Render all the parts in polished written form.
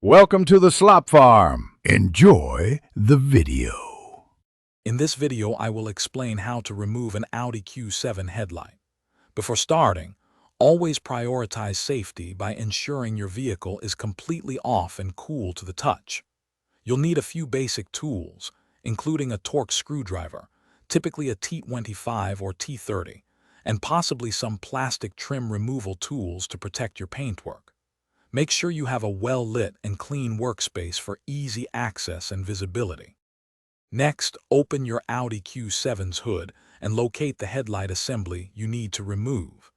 Welcome to the Slop Farm. Enjoy the video. In this video, I will explain how to remove an Audi Q7 headlight. Before starting, always prioritize safety by ensuring your vehicle is completely off and cool to the touch. You'll need a few basic tools, including a Torx screwdriver, typically a T25 or T30, and possibly some plastic trim removal tools to protect your paintwork. Make sure you have a well-lit and clean workspace for easy access and visibility. Next, open your Audi Q7's hood and locate the headlight assembly you need to remove.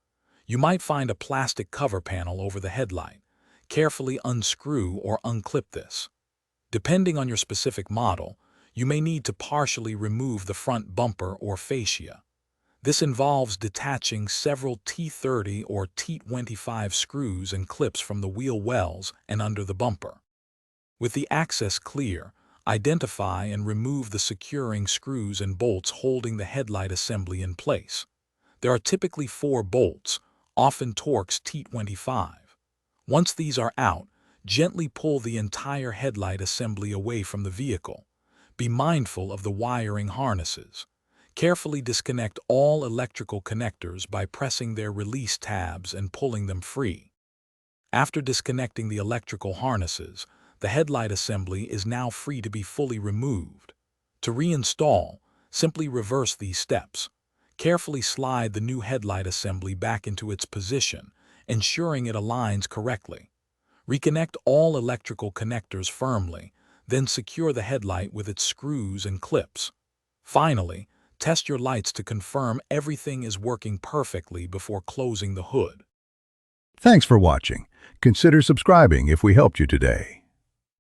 You might find a plastic cover panel over the headlight. Carefully unscrew or unclip this. Depending on your specific model, you may need to partially remove the front bumper or fascia. This involves detaching several T30 or T25 screws and clips from the wheel wells and under the bumper. With the access clear, identify and remove the securing screws and bolts holding the headlight assembly in place. There are typically 4 bolts, often Torx T25. Once these are out, gently pull the entire headlight assembly away from the vehicle. Be mindful of the wiring harnesses. Carefully disconnect all electrical connectors by pressing their release tabs and pulling them free. After disconnecting the electrical harnesses, the headlight assembly is now free to be fully removed. To reinstall, simply reverse these steps. Carefully slide the new headlight assembly back into its position, ensuring it aligns correctly. Reconnect all electrical connectors firmly, then secure the headlight with its screws and clips. Finally, test your lights to confirm everything is working perfectly before closing the hood. Thanks for watching. Consider subscribing if we helped you today.